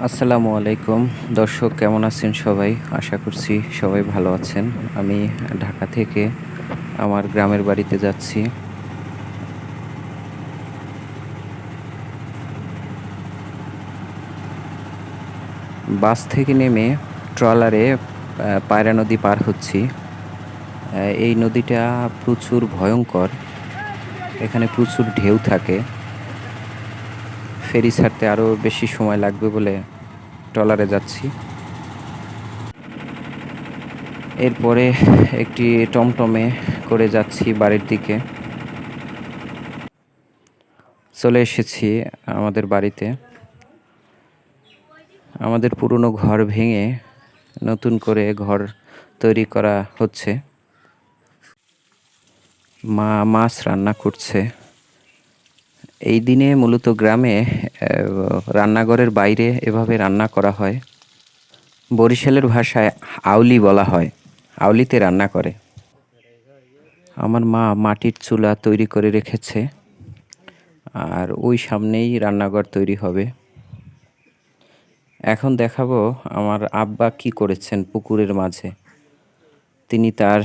আসসালামু আলাইকুম দর্শক, কেমন আছেন সবাই? আশা করছি সবাই ভালো আছেন। আমি ঢাকা থেকে আমার গ্রামের বাড়িতে যাচ্ছি। বাস থেকে নেমে ট্রলারে পায়রা নদী পার হচ্ছি। এই নদীটা প্রচুর ভয়ঙ্কর। এখানে প্রচুর ঢেউ থাকে। ফেরি ছাড়তে আরও বেশি সময় লাগবে বলে ট্রলারে যাচ্ছি। এরপরে একটি টমটমে করে যাচ্ছি বাড়ির দিকে। চলে এসেছি আমাদের বাড়িতে। আমাদের পুরনো ঘর ভেঙে নতুন করে ঘর তৈরি করা হচ্ছে। মা মাছ রান্না করছে। এই দিনে মূলত গ্রামে রান্নাঘরের বাইরে এভাবে রান্না করা হয়। বরিশালের ভাষায় আউলি বলা হয়। আউলিতে রান্না করে। আমার মা মাটির চুলা তৈরি করে রেখেছে, আর ওই সামনেই রান্নাঘর তৈরি হবে। এখন দেখাবো আমার আব্বা কি করেছেন পুকুরের মাঝে। তিনি তার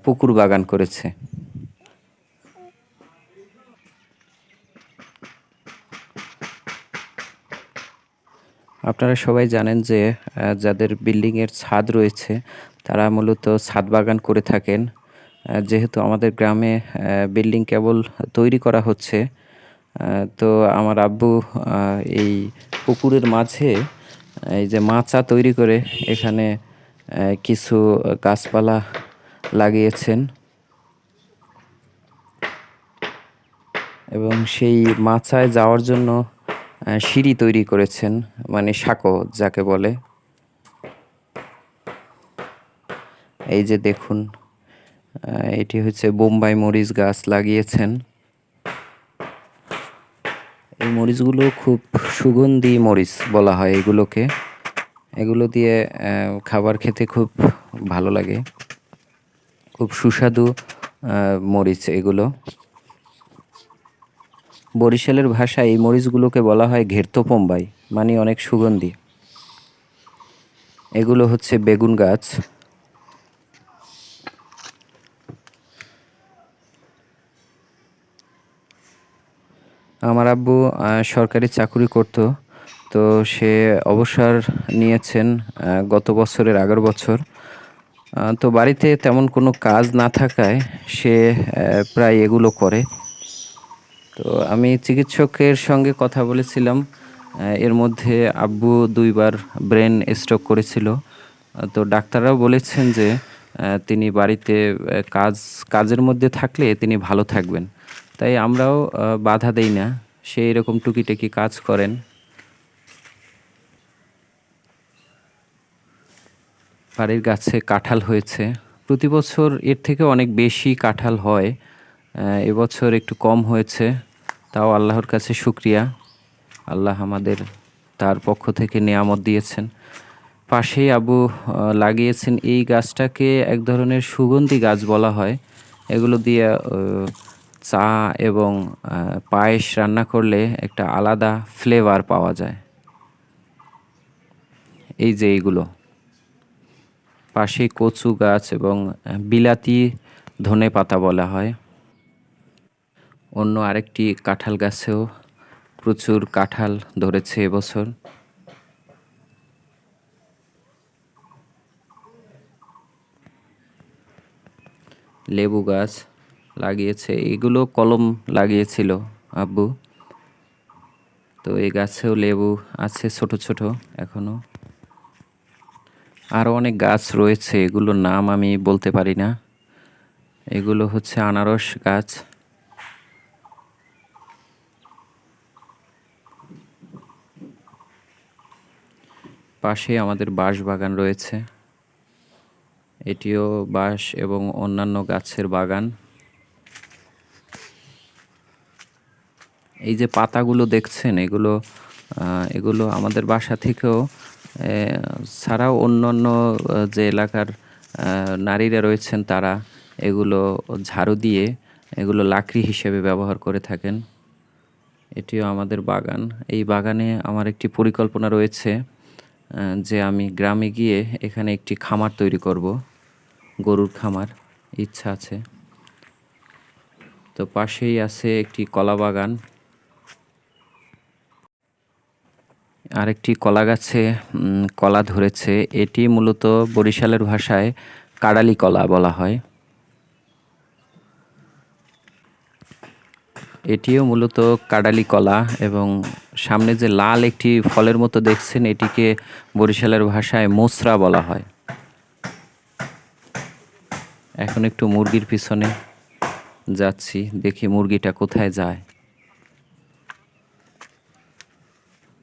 পুকুর বাগান করেছে। আপনারা সবাই জানেন যে যাদের বিল্ডিংয়ের ছাদ রয়েছে তারা মূলত ছাদ বাগান করে থাকেন। যেহেতু আমাদের গ্রামে বিল্ডিং কেবল তৈরি করা হচ্ছে, তো আমার আব্বু এই পুকুরের মাঝে এই যে মাচা তৈরি করে এখানে কিছু গাছপালা লাগিয়েছেন এবং সেই মাচায় যাওয়ার জন্য সিঁড়ি তৈরি করেছেন, মানে সাঁকো যাকে বলে। এই যে দেখুন, এটি হচ্ছে বোম্বাই মরিচ গাছ লাগিয়েছেন। এই মরিচগুলো খুব সুগন্ধি মরিচ বলা হয় এগুলোকে। এগুলো দিয়ে খাবার খেতে খুব ভালো লাগে। খুব সুস্বাদু মরিচ এগুলো। বরিশালের ভাষায় এই মরিচগুলোকে বলা হয় ঘেরতো বোম্বাই, মানে অনেক সুগন্ধি। এগুলো হচ্ছে বেগুন গাছ। আমার আব্বু সরকারি চাকুরি করত, তো সে অবসর নিয়েছেন গত বছরের আগের বছর। তো বাড়িতে তেমন কোনো কাজ না থাকায় সে প্রায় এগুলো করে। তো আমি চিকিৎসকের সঙ্গে কথা বলেছিলাম। এর মধ্যে আব্বু 2বার ব্রেন স্ট্রোক করেছিল। তো ডাক্তাররাও বলেছেন যে তিনি বাড়িতে কাজের মধ্যে থাকলে তিনি ভালো থাকবেন। তাই আমরাও বাধা দেই না। সে এরকম টুকিটাকি কাজ করেন। বাড়ির গাছে কাঁঠাল হয়েছে। প্রতি বছর এর থেকে অনেক বেশি কাঁঠাল হয়। এবছর একটু কম হয়েছে, তাও আল্লাহর কাছে শুকরিয়া। আল্লাহ আমাদের তার পক্ষ থেকে নেয়ামত দিয়েছেন। পাশেই আব্বু লাগিয়েছেন এই গাছটাকে, এক ধরনের সুগন্ধি গাছ বলা হয়। এগুলো দিয়ে চা এবং পায়েস রান্না করলে একটা আলাদা ফ্লেভার পাওয়া যায়। এই যে এইগুলো, পাশেই কচু গাছ এবং বিলাতি ধনেপাতা বলা হয়। অন্য আরেকটি কাঁঠাল গাছেও প্রচুর কাঁঠাল ধরেছে এবছর। লেবু গাছ লাগিয়েছে, এগুলো কলম লাগিয়েছিল আব্বু। তো এই গাছেও লেবু আছে ছোট ছোট এখনো। আরও অনেক গাছ রয়েছে, এগুলোর নাম আমি বলতে পারি না। এগুলো হচ্ছে আনারস গাছ। পাশে আমাদের বাঁশ বাগান রয়েছে। এটিও বাঁশ এবং অন্যান্য গাছের বাগান। এই যে পাতাগুলো দেখছেন, এগুলো আমাদের বাসা থেকেও ছাড়াও অন্যান্য যে এলাকার নারীরা রয়েছেন তারা এগুলো ঝাড়ু দিয়ে এগুলো লাকড়ি হিসেবে ব্যবহার করে থাকেন। এটিও আমাদের বাগান। এই বাগানে আমার একটি পরিকল্পনা রয়েছে যে আমি গ্রামে গিয়ে এখানে একটি খামার তৈরি করব, গরুর খামার ইচ্ছা আছে। তো পাশেই আছে একটি কলা বাগান, আরেকটি কলা গাছে কলা ধরেছে। এটি মূলত বরিশালের ভাষায় কাড়ালি কলা বলা হয়। এটিও মূলত কাডালি কলা, এবং সামনে যে লাল একটি ফলের মতো দেখছেন এটিকে বরিশালের ভাষায় মোসরা বলা হয়। এখন একটু মুরগির পিছনে যাচ্ছি, দেখি মুরগিটা কোথায় যায়।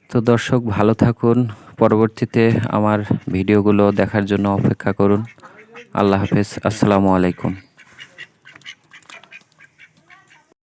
তো দর্শক ভালো থাকুন, পরবর্তীতে আমার ভিডিওগুলো দেখার জন্য অপেক্ষা করুন। আল্লাহ হাফেজ, আসসালামু আলাইকুম।